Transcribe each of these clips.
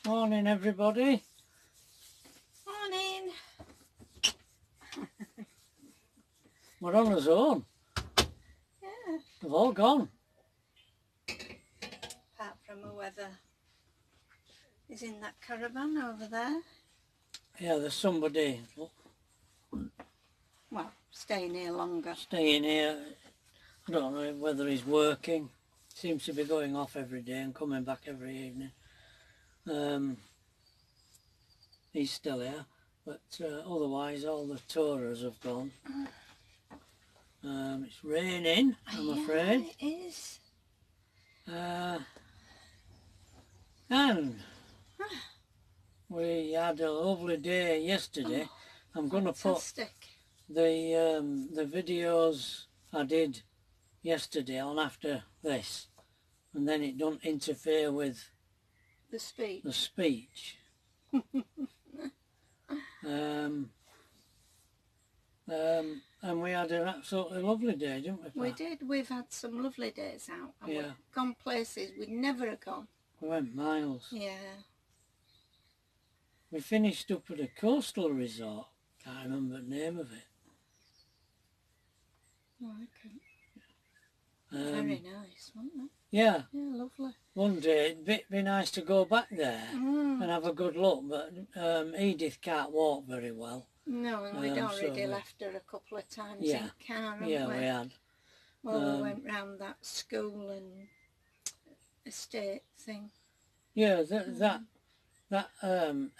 Morning, everybody. Morning. We're on our own. Yeah. They've all gone. Apart from whoever is in that caravan over there. Yeah, there's somebody Well, staying here longer. staying here. I don't know whether he's working. Seems to be going off every day and coming back every evening. He's still here, but otherwise all the tourers have gone. It's raining, I'm afraid. It is. And we had a lovely day yesterday. I'm going to put the videos I did yesterday on after this, and then it don't interfere with the speech. And we had an absolutely lovely day, didn't we, Pat? We did. We've had some lovely days out. And Yeah. we've gone places we'd never have gone. We went miles. Yeah. We finished up at a coastal resort. Can't remember the name of it. Oh, okay. Very nice, wasn't it? Yeah. Yeah, lovely. One day it'd be nice to go back there and have a good look, but Edith can't walk very well. No, and we'd already left her a couple of times in car, haven't we? Yeah, we had. Well, we went round that school and estate thing. Yeah, that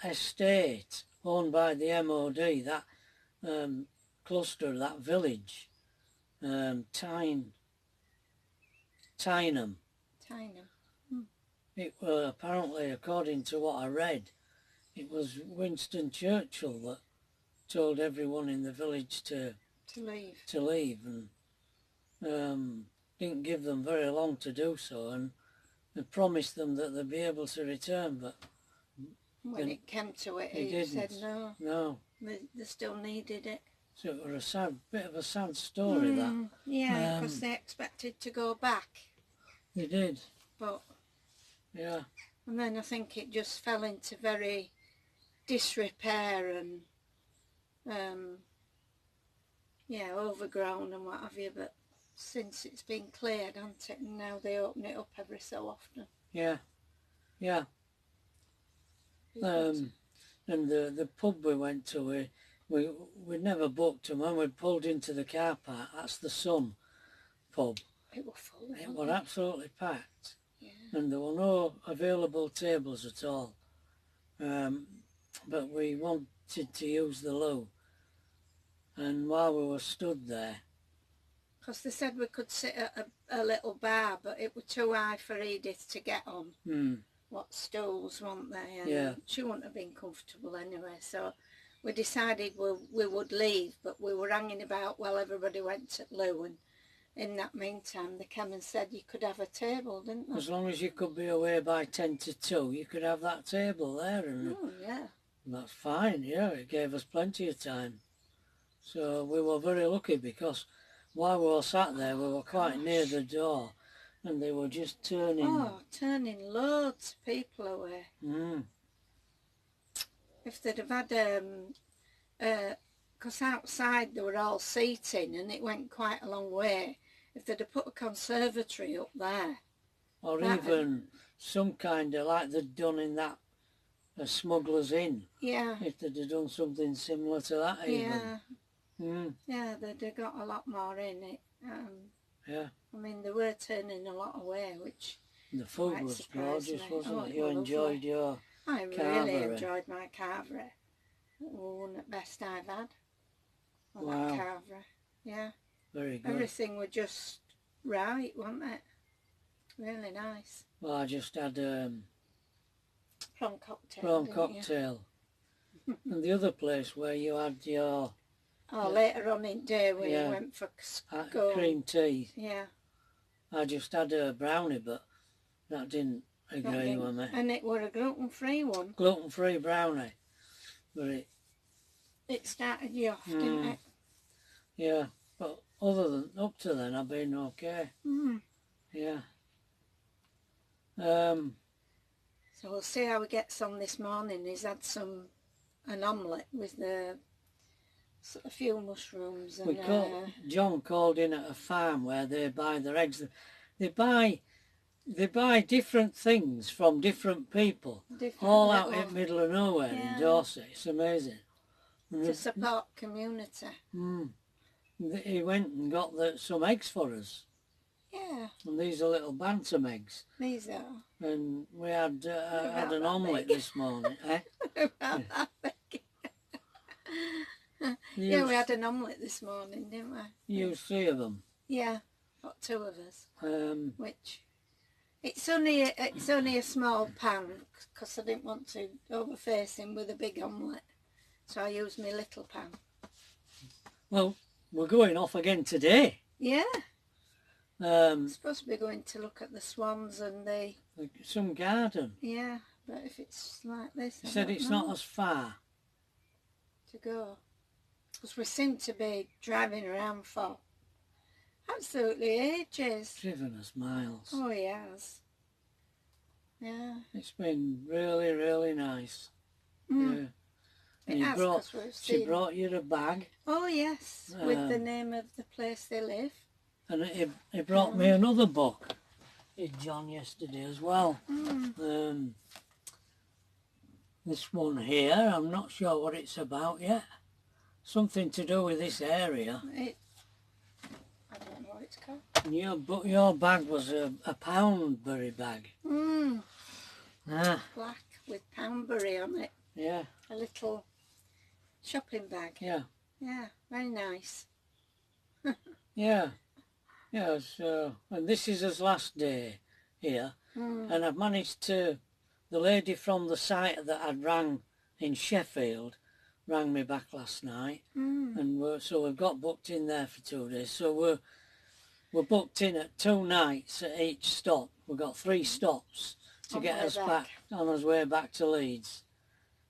estate owned by the MOD, that cluster, that village, Tyneham. It apparently, according to what I read, it was Winston Churchill that told everyone in the village to leave, and didn't give them very long to do so, and they promised them that they'd be able to return, but when it came to it, he said no. No. They still needed it. So it was a bit of a sad story, that. Yeah, because they expected to go back. They did. But yeah. And then I think it just fell into very disrepair and overgrown and what have you, but since it's been cleared, hasn't it, and now they open it up every so often. Yeah. And the pub we went to, we'd never booked them. When we pulled into the car park, that's the Sun pub. It was full. It was absolutely packed. Yeah. And there were no available tables at all. But we wanted to use the loo. And while we were stood there, because they said we could sit at a little bar, but it was too high for Edith to get on. What stools, weren't they? And she wouldn't have been comfortable anyway, so we decided we would leave, but we were hanging about while everybody went to loo, and in that meantime they came and said you could have a table, didn't they? As long as you could be away by 10 to 2, you could have that table there, and that's fine. Yeah, it gave us plenty of time. So we were very lucky, because while we were sat there, we were quite near the door, and they were just turning loads of people away. If they'd have had because outside they were all seating and it went quite a long way, if they'd have put a conservatory up there, or even some kind of, like they'd done in that Smuggler's Inn, if they'd have done something similar to that, even. Yeah, they'd have got a lot more in it. I mean, they were turning a lot away, which the food was gorgeous, wasn't it? You lovely. Enjoyed your I really enjoyed my carvery. It was one of the best I've had. That carvery. Yeah. Very good. Everything was just right, wasn't it? Really nice. Well, I just had prawn cocktail. Prawn cocktail. And the other place where you had your... later on in the day when you went for cream tea. Yeah. I just had a brownie, but that didn't agree with me. And it were a gluten-free one. Gluten-free brownie. But it started you off, didn't it? Yeah, but up to then, I've been okay. Yeah. So So we'll see how he gets on this morning. He's had an omelette with a few mushrooms. And, John called in at a farm where they buy their eggs. They buy different things from different people, all out in the middle of nowhere in Dorset. It's amazing. To support community. He went and got some eggs for us. Yeah. And these are little bantam eggs. These are. And we had an omelette this morning. Eh? Yeah, we had an omelette this morning, didn't we? You 3 of them? Yeah, got 2 of us. Which it's only a small pan because I didn't want to overface him with a big omelette, so I used my little pan. Well, we're going off again today. Yeah. I'm supposed to be going to look at the swans and some garden. Yeah, but if it's like this, you said it's not as far to go, because we seem to be driving around for absolutely ages. Driven us miles. Oh, he has. Yeah. It's been really, really nice. Yeah. And she brought you a bag. Oh yes, with the name of the place they live. And he brought me another book. John yesterday as well. This one here, I'm not sure what it's about yet. Something to do with this area. I don't know what it's called. And your bag was a poundberry bag. Black with poundberry on it. Yeah. A little shopping bag. Yeah. Yeah, very nice. Yeah. Yeah, so, and this is his last day here. And I've managed to, the lady from the site that I'd rang in Sheffield rang me back last night. And so we've got booked in there for 2 days. So we're booked in at 2 nights at each stop. We've got 3 stops to get us back on our way back to Leeds,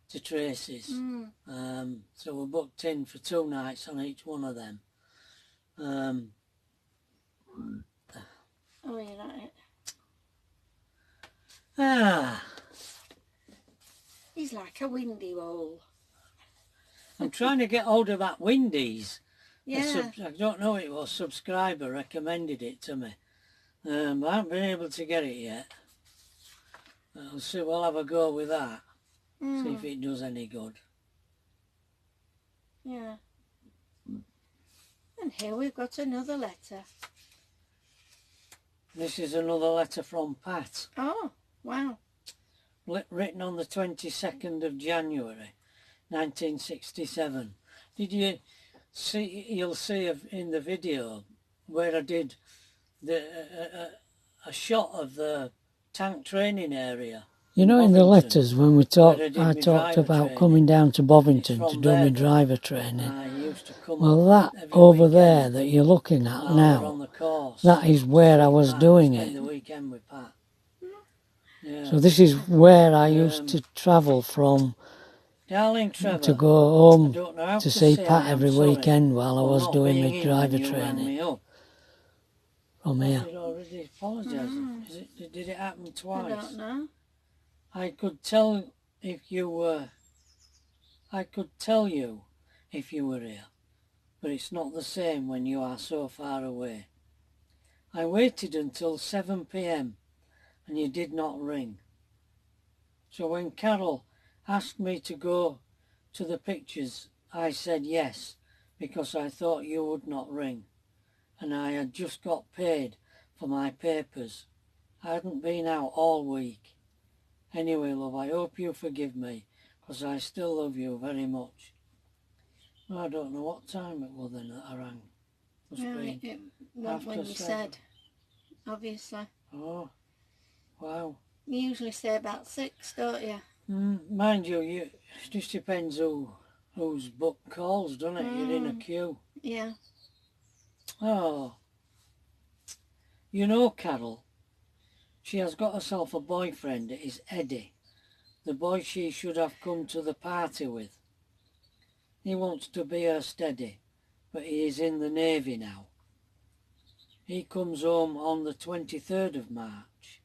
to Tracy's. So we're booked in for 2 nights on each one of them. Oh, you're not. He's like a windy hole. I'm trying to get hold of that Windies. Yeah. I don't know, it was a subscriber recommended it to me. I haven't been able to get it yet. We'll have a go with that. See if it does any good. Yeah. And here we've got another letter. This is another letter from Pat. Oh, wow. Written on the 22nd of January, 1967. Did you see, you'll see in the video where I did a shot of the tank training area. You know, in the letters when I talked about coming down to Bovington to do my driver training. Well, that over there that you're looking at now, that is where I was doing it. So this is where I used to travel from, Darling Trevor, to go home to see Pat every weekend while I was doing my driver training. From here. Did already apologise? Did it happen twice? I don't know. I could tell if you were. I could tell you if you were here, but it's not the same when you are so far away. I waited until 7 p.m. and you did not ring. So when Carol asked me to go to the pictures, I said yes, because I thought you would not ring, and I had just got paid for my papers. I hadn't been out all week. Anyway, love, I hope you forgive me, because I still love you very much. Well, I don't know what time it was then that I rang. Must be it was when you said, obviously. Oh, wow. You usually say about 6, don't you? Mind you, it just depends who's booked calls, doesn't it? You're in a queue. Yeah. Oh. You know, Carol, she has got herself a boyfriend. It is Eddie, the boy she should have come to the party with. He wants to be her steady, but he is in the Navy now. He comes home on the 23rd of March,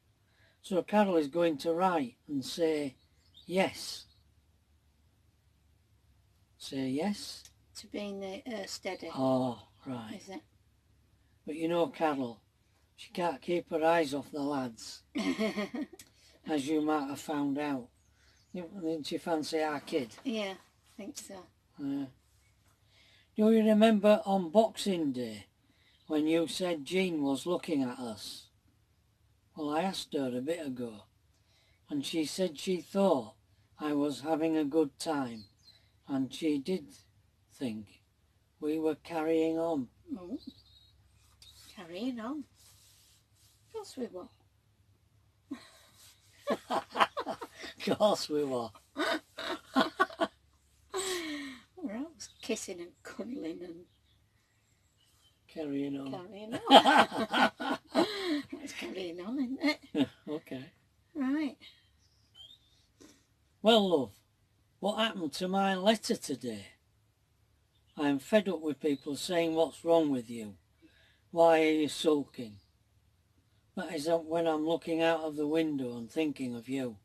So Carol is going to write and say yes. Say yes? To being steady. Oh, right. Is it? But you know Carol, she can't keep her eyes off the lads, as you might have found out. Didn't you fancy our kid? Yeah, I think so. Do you remember on Boxing Day when you said Jean was looking at us? Well, I asked her a bit ago, and she said she thought I was having a good time, and she did think we were carrying on. Oh, carrying on. Of course we were. Of course we were. We're always kissing and cuddling and carrying on. Carrying on. That's carrying on, isn't it? Okay. Right. Well, love, what happened to my letter today? I am fed up with people saying what's wrong with you. Why are you sulking? That is when I'm looking out of the window and thinking of you.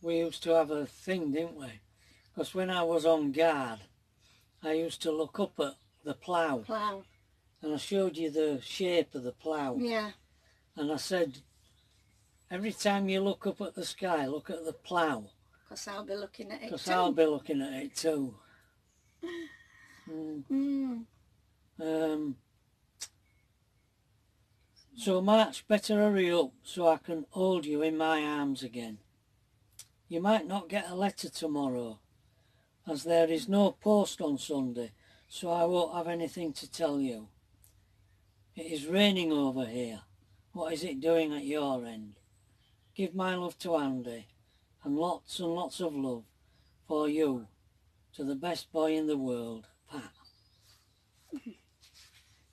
We used to have a thing, didn't we? Because when I was on guard, I used to look up at the plough. And I showed you the shape of the plough. Yeah. And I said, every time you look up at the sky, look at the plough. Because I'll be looking at it too. Because I'll be looking at it too. So March, better hurry up so I can hold you in my arms again. You might not get a letter tomorrow, as there is no post on Sunday, so I won't have anything to tell you. It is raining over here. What is it doing at your end? Give my love to Andy, and lots of love for you, to the best boy in the world, Pat.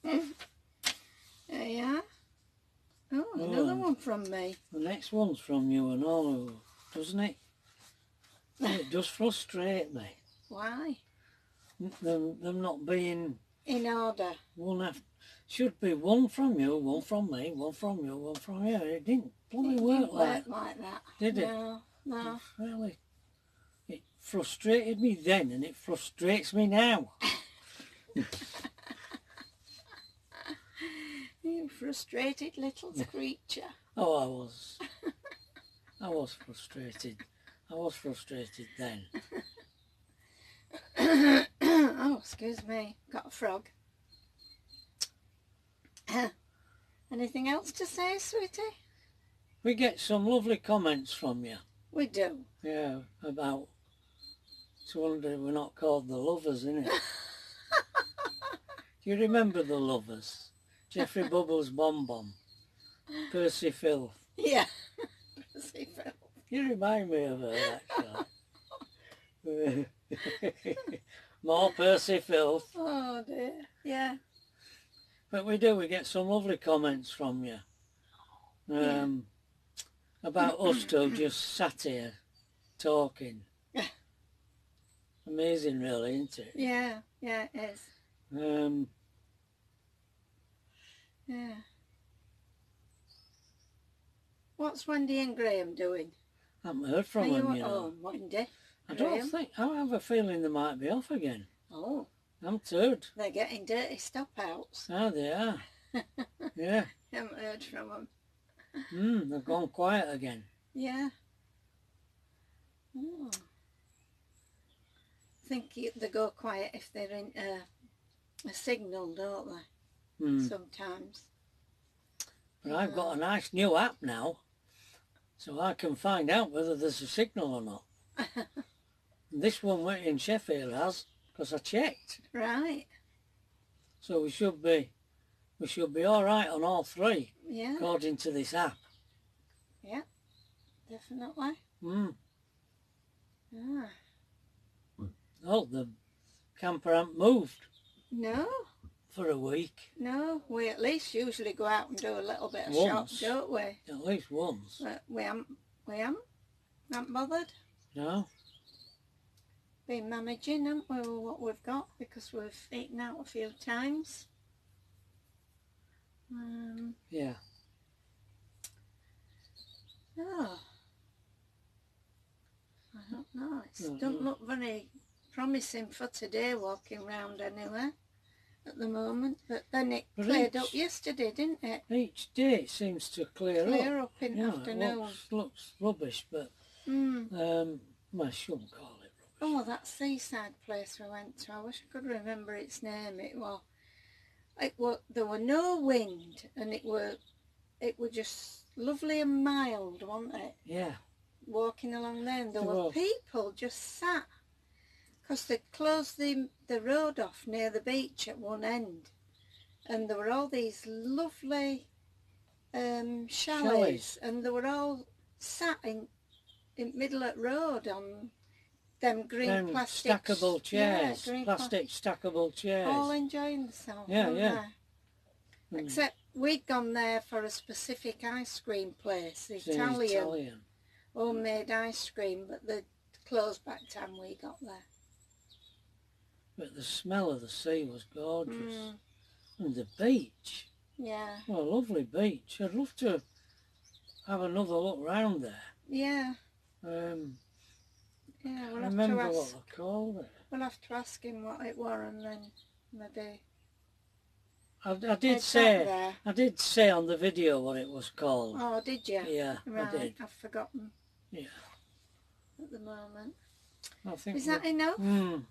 There you are. Oh, another one from me. The next one's from you and all, doesn't it? It does frustrate me. Why? Them not being... in order. Should be one from you, one from me, one from you, one from you. It didn't bloody work like that. Did it? No. Really. It frustrated me then and it frustrates me now. You frustrated little creature. Oh, I was. I was frustrated. I was frustrated then. Oh, excuse me. Got a frog. Anything else to say, sweetie? We get some lovely comments from you. We do. Yeah, about... It's a wonder we're not called the Lovers, isn't it? Do you remember the Lovers? Jeffrey Bubbles Bom Bom. Percy Filth. Yeah. Percy Filth. You remind me of her, actually. More Percy Filth. Oh dear. Yeah. But we do, we get some lovely comments from you. About us two just sat here talking. Amazing really, isn't it? Yeah, yeah it is. Yeah. What's Wendy and Graham doing? I haven't heard from them yet. Oh, Wendy. I don't think, I have a feeling they might be off again. Oh. I'm too. They're getting dirty stop-outs. Oh, they are. Yeah. Haven't heard from them. They've gone quiet again. Yeah. Oh. I think they go quiet if they're in a signal, don't they? Sometimes. But I've got a nice new app now, so I can find out whether there's a signal or not. This one in Sheffield has, because I checked. Right. So we should be all right on all three. Yeah. According to this app. Yeah. Definitely. Ah. Oh, the camper hasn't moved. No. For a week. No, we at least usually go out and do a little bit of shop, don't we? At least once. But we haven't bothered. No. Been managing, haven't we, with what we've got, because we've eaten out a few times. Yeah. Oh. I don't know. It doesn't look very promising for today, walking round anywhere at the moment. But then it cleared up yesterday, didn't it? Each day it seems to clear up in the afternoon. It looks rubbish, but well, I shouldn't call it rubbish. Oh, that seaside place we went to, I wish I could remember its name. There were no wind, and it were just lovely and mild, wasn't it? Yeah. Walking along there, and there were people just sat, because they closed the road off near the beach at one end, and there were all these lovely chalets, and they were all sat in middle of the road on them green plastic stackable chairs, plastic stackable chairs, all enjoying themselves. Yeah. Except we'd gone there for a specific ice cream place, the Italian homemade ice cream, but they closed by the time we got there. But the smell of the sea was gorgeous. And the beach. Yeah. Well, a lovely beach. I'd love to have another look round there. Yeah. Yeah, we'll have to remember what they called it. We'll have to ask him what it was, and then maybe... I did say on the video what it was called. Oh, did you? Yeah, right, I did. I've forgotten. Yeah. At the moment. I think is that enough?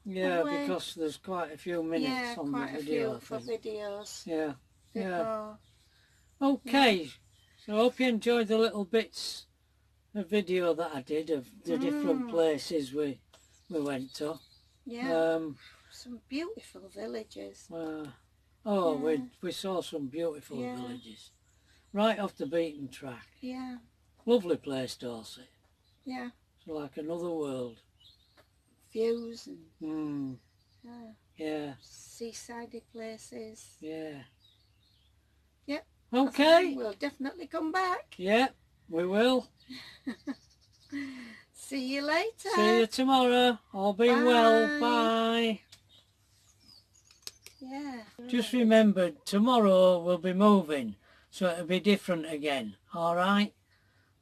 Yeah, because there's quite a few minutes on the video. Yeah, quite a few for videos. Yeah, yeah. Okay, so I hope you enjoyed the little bits of video that I did of the different places we went to. Yeah, some beautiful villages. We saw some beautiful villages. Right off the beaten track. Yeah. Lovely place, Dorset. Yeah. It's like another world. Views and seaside places. Yeah. Yep. Okay. We'll definitely come back. Yeah, we will. See you later. See you tomorrow. All being well. Bye. Yeah. Just remember, tomorrow we'll be moving, so it'll be different again. All right?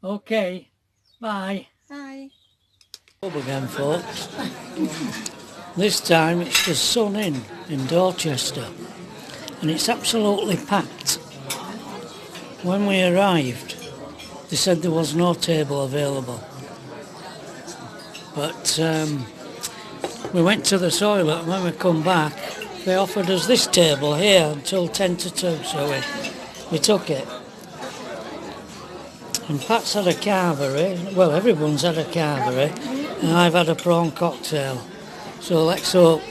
Okay. Bye. Bye. Up again, folks. This time it's the Sun Inn in Dorchester, and it's absolutely packed. When we arrived, they said there was no table available, but we went to the toilet, and when we come back they offered us this table here until 10 to 2, so we took it. And Pat's had a carvery, well, everyone's had a carvery, and I've had a prawn cocktail. So let's hope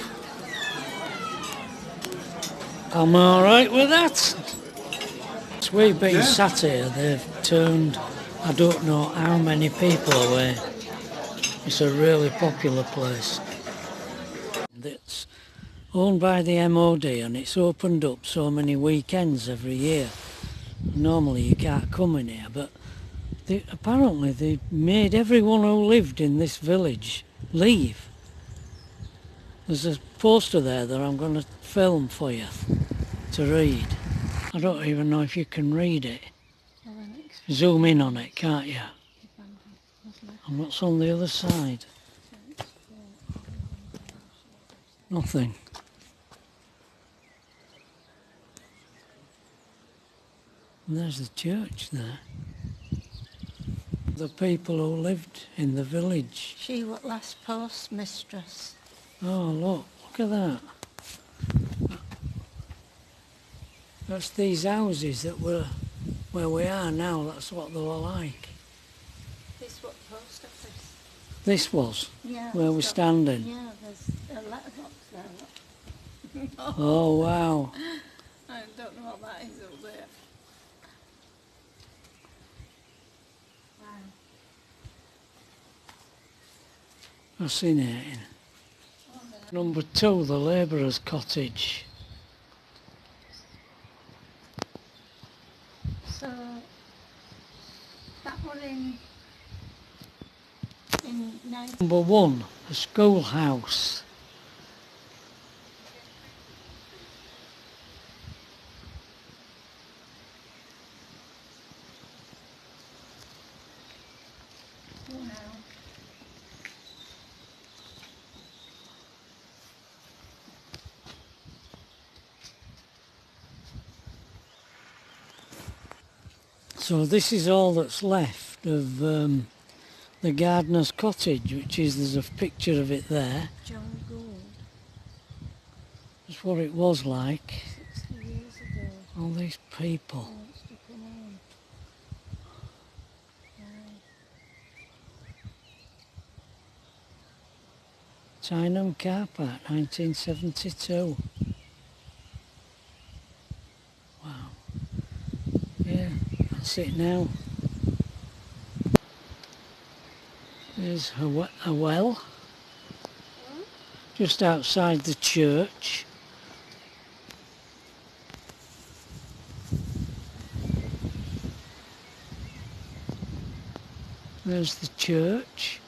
I'm alright with that. So we've been sat here, they've turned I don't know how many people away. It's a really popular place. It's owned by the MOD, and it's opened up so many weekends every year. Normally you can't come in here, but apparently they made everyone who lived in this village leave. There's a poster there that I'm going to film for you to read. I don't even know if you can read it. Zoom in on it, can't you? And what's on the other side? Nothing. And there's the church there. The people who lived in the village. She was last postmistress. Oh, look at that. That's these houses that were where we are now. That's what they were like. This was post office. This was? Yeah. Where we're standing? Yeah, there's a letterbox there. Oh, wow. I don't know what that is up there. Fascinating. Number 2, the labourer's cottage. So that one in Number 1, the schoolhouse. So this is all that's left of the gardener's cottage, which is, there's a picture of it there. John Gould. That's what it was like. 60 years ago. All these people. Tyneham Car Park, 1972. Wow. Yeah, that's it now. There's a well, just outside the church. There's the church.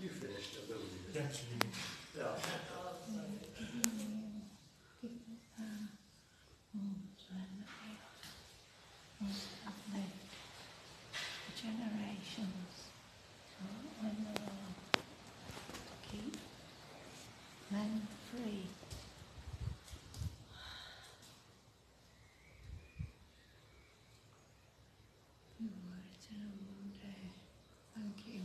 You finished the building. Yes. Yeah. Generations. When they all keep men free. You will return one day. Thank you.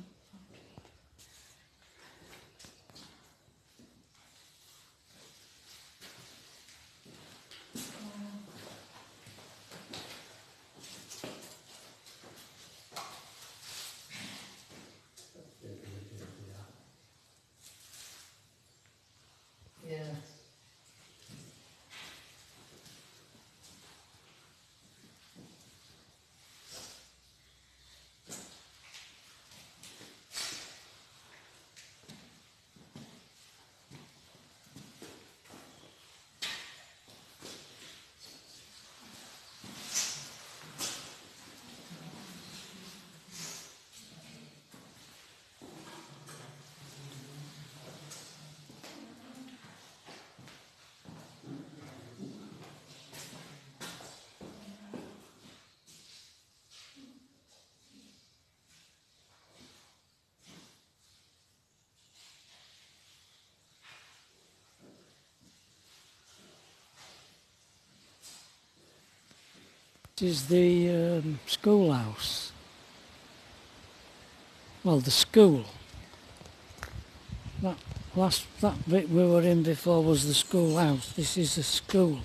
Yeah. This is the schoolhouse. Well, the school. That bit we were in before was the schoolhouse. This is the school.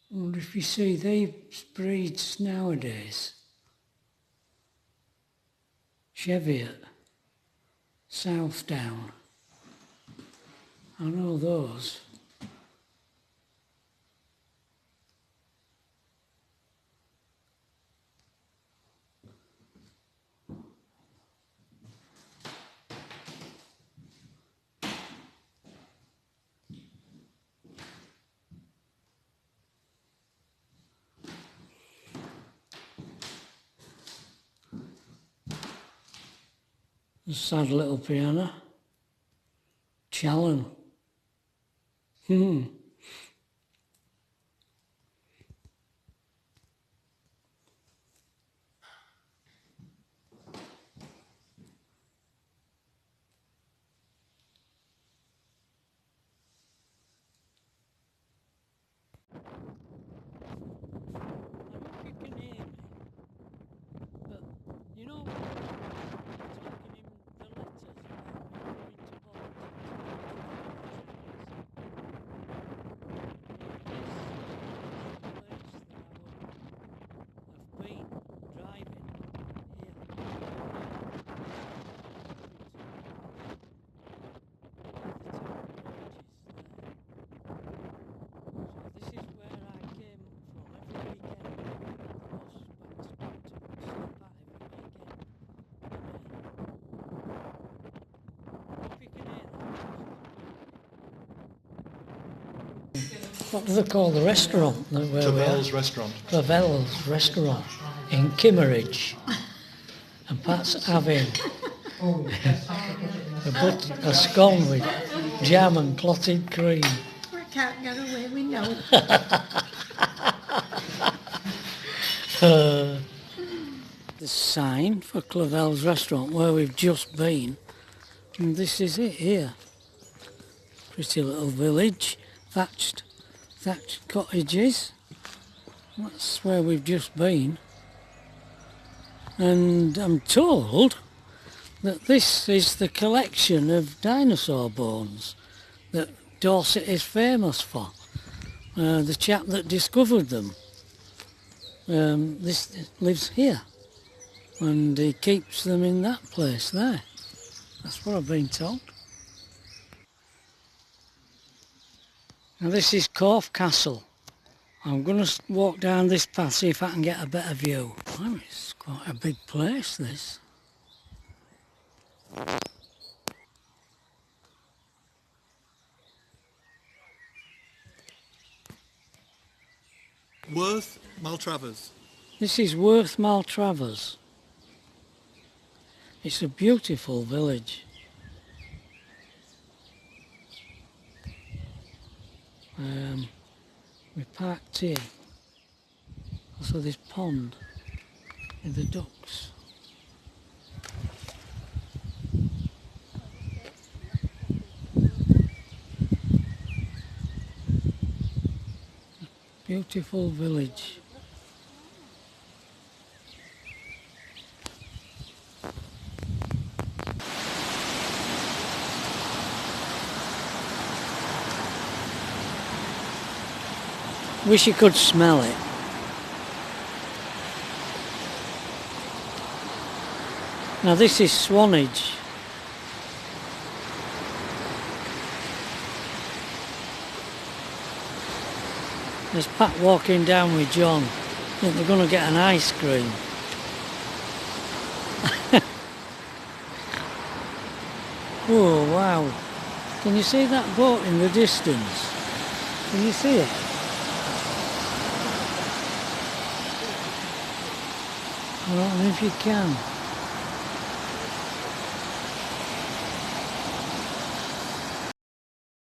I wonder if you see these breeds nowadays. Cheviot, Southdown. I know those. A sad little piano. Challen. You know, talking in the letters about me going to Bolton. This is where I came from every weekend. What do they call the restaurant? Trevor's restaurant. Trevor's restaurant in Kimmeridge. And Pat's having a scone with jam and clotted cream. I can't get away with no. The sign for Clavel's restaurant where we've just been, and this is it here. Pretty little village, thatched cottages. That's where we've just been, and I'm told that this is the collection of dinosaur bones that Dorset is famous for. The chap that discovered them, this lives here, and he keeps them in that place there. That's what I've been told. Now this is Corfe Castle. I'm going to walk down this path, see if I can get a better view. Oh, it's quite a big place, this. Worth Maltravers. This is Worth Maltravers. It's a beautiful village. We parked here. Also this pond with the ducks. Beautiful village. Wish you could smell it. Now this is Swanage. There's Pat walking down with John. I think they're going to get an ice cream. Oh wow. Can you see that boat in the distance? Can you see it? I don't know if you can.